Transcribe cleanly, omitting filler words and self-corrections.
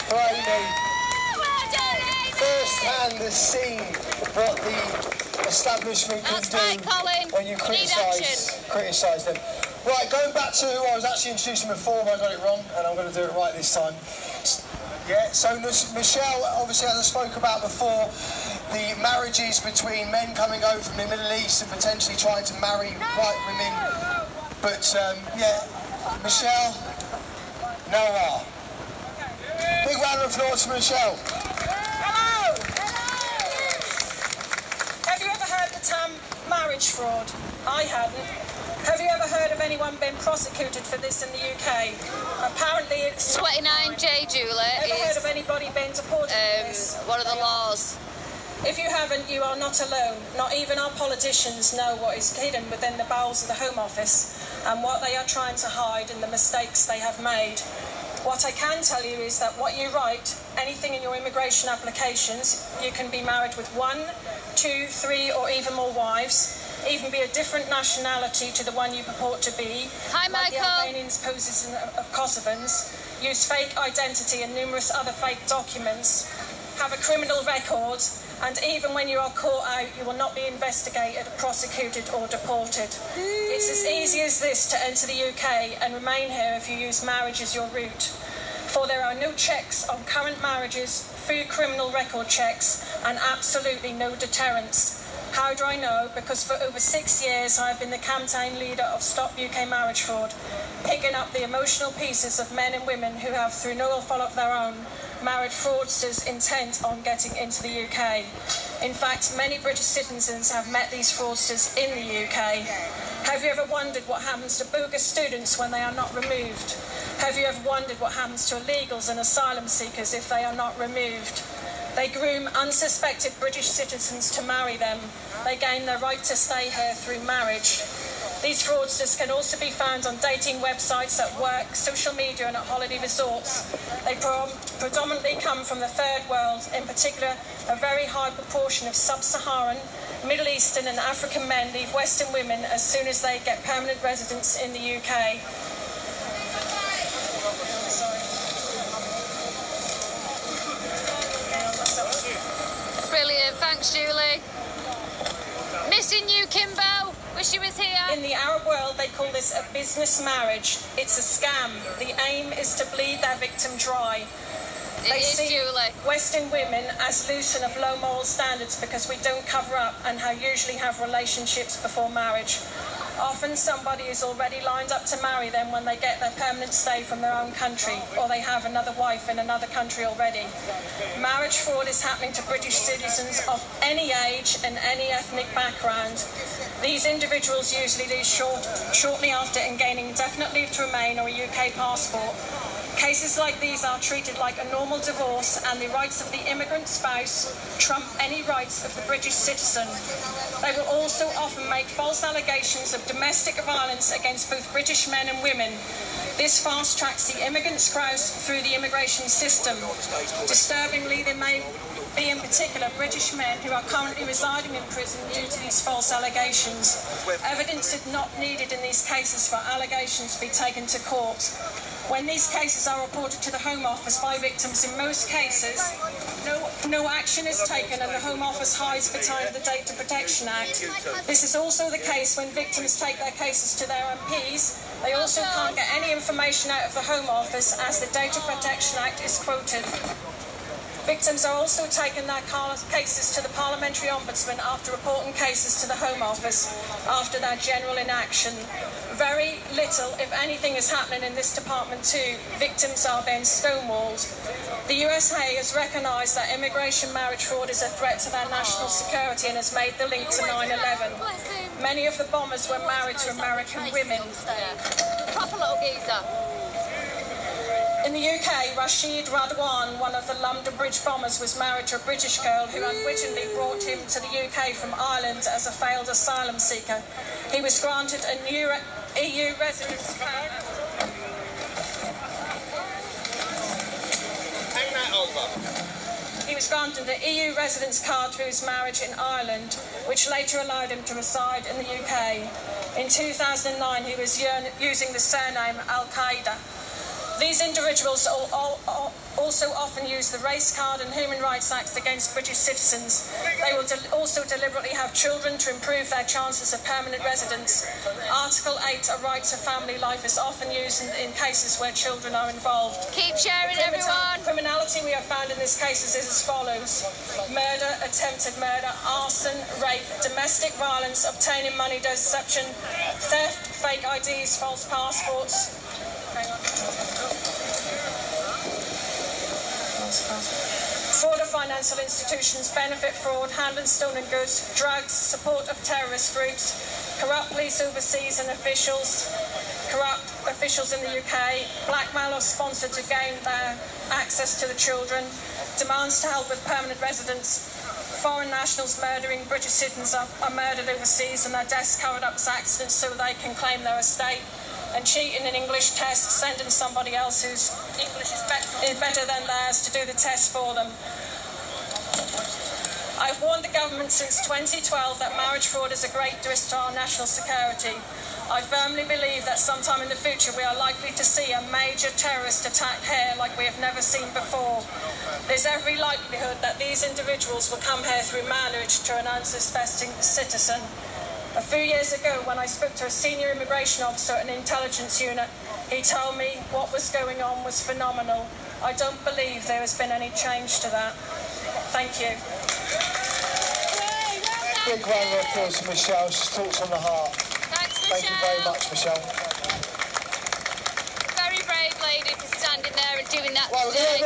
for Amy. First hand has seen what the establishment can do when you criticise them. Right, going back to who I was actually introducing before, but I got it wrong, and I'm going to do it right this time. Yeah, so Michelle, obviously, as I spoke about before, the marriages between men coming over from the Middle East and potentially trying to marry white women. But, yeah, Michelle, Nawar. Big round of applause for Michelle. Hello! Have you ever heard the term marriage fraud? I hadn't. Have you ever heard of anyone being prosecuted for this in the UK? Apparently it's... 29J, Julie. Ever heard of anybody being deported for this? What are the laws? If you haven't, you are not alone. Not even our politicians know what is hidden within the bowels of the Home Office and what they are trying to hide and the mistakes they have made. What I can tell you is that what you write, anything in your immigration applications, you can be married with 1, 2, 3 or even more wives, even be a different nationality to the one you purport to be. Hi, like Michael. the Albanians, poses of Kosovans, use fake identity and numerous other fake documents, have a criminal record, and even when you are caught out, you will not be investigated, prosecuted or deported. It's as easy as this to enter the UK and remain here if you use marriage as your route. For there are no checks on current marriages, few criminal record checks, and absolutely no deterrence. How do I know? Because for over 6 years I have been the campaign leader of Stop UK Marriage Fraud, picking up the emotional pieces of men and women who have, through no fault of their own, married fraudsters intent on getting into the UK. In fact, many British citizens have met these fraudsters in the UK. Have you ever wondered what happens to bogus students when they are not removed? Have you ever wondered what happens to illegals and asylum seekers if they are not removed? They groom unsuspected British citizens to marry them. They gain their right to stay here through marriage. These fraudsters can also be found on dating websites, at work, social media and at holiday resorts. They predominantly come from the third world, in particular a very high proportion of sub-Saharan, Middle Eastern and African men leave Western women as soon as they get permanent residence in the UK. Brilliant, thanks Julie. Missing you, Kimbo. Wish you was here. In the Arab world, they call this a business marriage. It's a scam. The aim is to bleed their victim dry. They see Julie. Western women as loose and of low moral standards because we don't cover up and usually have relationships before marriage. Often somebody is already lined up to marry them when they get their permanent stay from their own country, or they have another wife in another country already. Marriage fraud is happening to British citizens of any age and any ethnic background. These individuals usually leave shortly after in gaining indefinite leave to remain or a UK passport. Cases like these are treated like a normal divorce, and the rights of the immigrant spouse trump any rights of the British citizen. They will also often make false allegations of domestic violence against both British men and women. This fast-tracks the immigrant spouse through the immigration system. Disturbingly, there may be in particular British men who are currently residing in prison due to these false allegations. Evidence is not needed in these cases for allegations to be taken to court. When these cases are reported to the Home Office by victims, in most cases, no action is taken and the Home Office hides behind the Data Protection Act. This is also the case when victims take their cases to their MPs. They also can't get any information out of the Home Office as the Data Protection Act is quoted. Victims are also taking their cases to the Parliamentary Ombudsman after reporting cases to the Home Office after their general inaction. Very little, if anything, is happening in this department too. Victims are being stonewalled. The USA has recognised that immigration marriage fraud is a threat to their national security and has made the link to 9/11. Many of the bombers were married to American women. Proper little geezer. In the UK, Rashid Radwan, one of the London Bridge bombers, was married to a British girl who unwittingly brought him to the UK from Ireland as a failed asylum seeker. He was granted a new EU residence card. Hang that over. He was granted an EU residence card through his marriage in Ireland, which later allowed him to reside in the UK. In 2009, he was using the surname Al-Qaeda. These individuals also also often use the race card and Human Rights Act against British citizens. They will also deliberately have children to improve their chances of permanent residence. Article 8, a right to family life, is often used in cases where children are involved. Keep sharing, everyone. Criminality we have found in these cases is as follows: murder, attempted murder, arson, rape, domestic violence, obtaining money deception, theft, fake IDs, false passports. Hang on. Fraud of financial institutions, benefit fraud, hand and stolen goods, drugs, support of terrorist groups, corrupt police overseas and officials, corrupt officials in the UK, blackmail or sponsor to gain their access to the children, demands to help with permanent residence, foreign nationals murdering British citizens are murdered overseas and their deaths covered up as accidents so they can claim their estate, and cheating in English tests, sending somebody else whose English is better than theirs to do the test for them. I've warned the government since 2012 that marriage fraud is a great risk to our national security. I firmly believe that sometime in the future we are likely to see a major terrorist attack here like we have never seen before. There's every likelihood that these individuals will come here through marriage to an unsuspecting citizen. A few years ago, when I spoke to a senior immigration officer at an intelligence unit, he told me what was going on was phenomenal. I don't believe there has been any change to that. Thank you. Big round of applause for Michelle. She talks from the heart. Thanks, Michelle. Thank you very much, Michelle. Very brave lady for standing there and doing that Right, today.